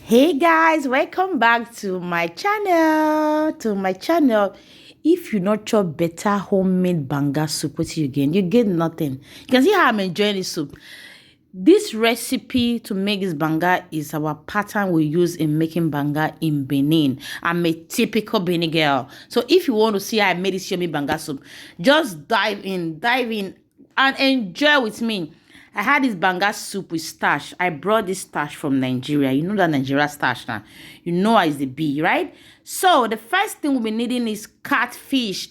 Hey guys, welcome back to my channel. If you not chop better homemade banga soup, what you gain? You get nothing. You can see how I'm enjoying this soup. This recipe to make this banga is our pattern we use in making banga in Benin. I'm a typical Benin girl. So if you want to see how I made this yummy banga soup, just dive in and enjoy with me. I had this banga soup with starch. I brought this starch from Nigeria. You know that Nigeria starch now. You know how it's the bee, right? So the first thing we'll be needing is catfish.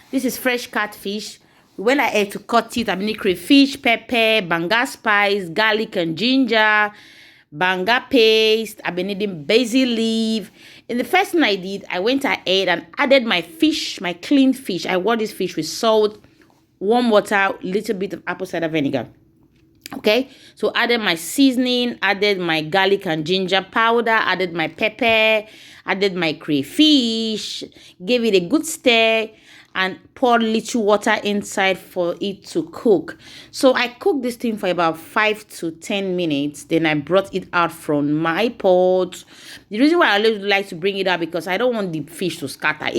This is fresh catfish. When I had to cut it, I need crayfish, pepper, banga spice, garlic and ginger, banga paste. I've been needing basil leaf. And the first thing I did, I went ahead and added my fish, my clean fish. I wash this fish with salt, warm water, little bit of apple cider vinegar. Okay, so added my seasoning, added my garlic and ginger powder, added my pepper, added my crayfish, gave it a good stir, and poured little water inside for it to cook. So I cooked this thing for about 5 to 10 minutes. Then I brought it out from my pot. The reason why I always like to bring it out because I don't want the fish to scatter.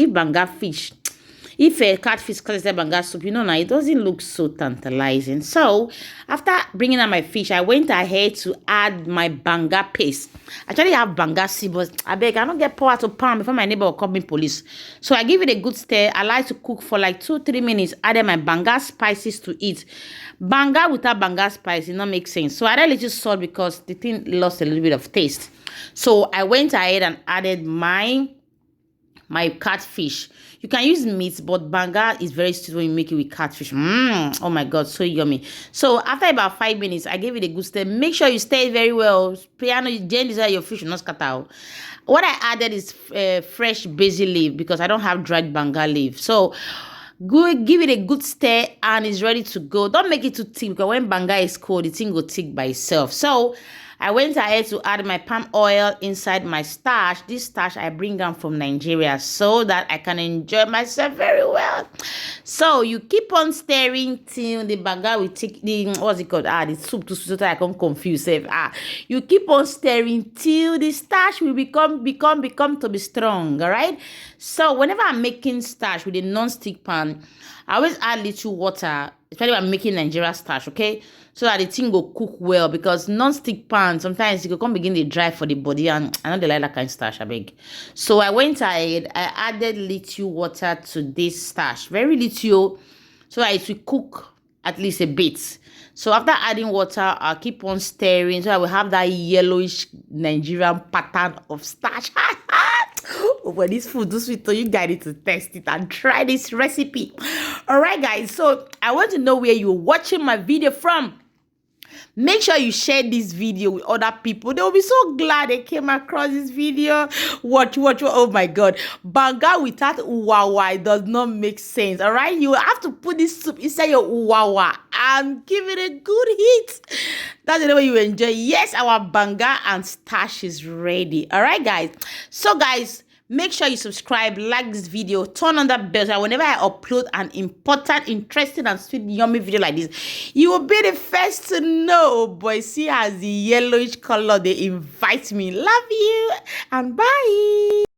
If a catfish cuts banga soup, you know now, it doesn't look so tantalizing. So, after bringing out my fish, I went ahead to add my banga paste. I actually have banga seed, but I beg, I don't get power to pound before my neighbor will call me police. So, I give it a good stir. I like to cook for like 2-3 minutes. Added my banga spices to it. Banga without banga spice, it not make sense. So, I added a little salt because the thing lost a little bit of taste. So, I went ahead and added my catfish. You can use meat, but banga is very sweet when you make it with catfish. Oh my god, so yummy. So after about 5 minutes, I gave it a good stir. Make sure you stir it very well. Piano, your fish will not scatter out. What I added is fresh basil leaf because I don't have dried banga leaf. So give it a good stir and it's ready to go. Don't make it too thick because when banga is cold, the thing will thick by itself. So I went ahead to add my palm oil inside my starch. This starch I bring down from Nigeria so that I can enjoy myself very well. So you keep on stirring till the banga will take the what's it called? The soup to so that I can't confuse it. You keep on stirring till the starch will become to be strong. All right. So whenever I'm making starch with a non-stick pan, I always add little water, especially when I'm making Nigeria starch, okay? So that the thing will cook well because non-stick pan, sometimes it will come begin to dry for the body and I know they like that kind of starch, I beg. So I went ahead, I added little water to this starch, very little, so that it will cook at least a bit. So after adding water, I'll keep on stirring so I will have that yellowish Nigerian pattern of starch. When this food is sweet, so you guys need to test it and try this recipe. All right, guys. So I want to know where you're watching my video from. Make sure you share this video with other people. They will be so glad they came across this video. Watch. Oh my God. Banga without uwawa, it does not make sense. All right. You have to put this soup inside your uwawa and give it a good heat. That's the way you enjoy. Yes, our banga and starch is ready. All right, guys. So, guys, make sure you subscribe, like this video, turn on that bell so whenever I upload an important, interesting, and sweet, yummy video like this, you will be the first to know. Boy, see as the yellowish color, they invite me. Love you and bye.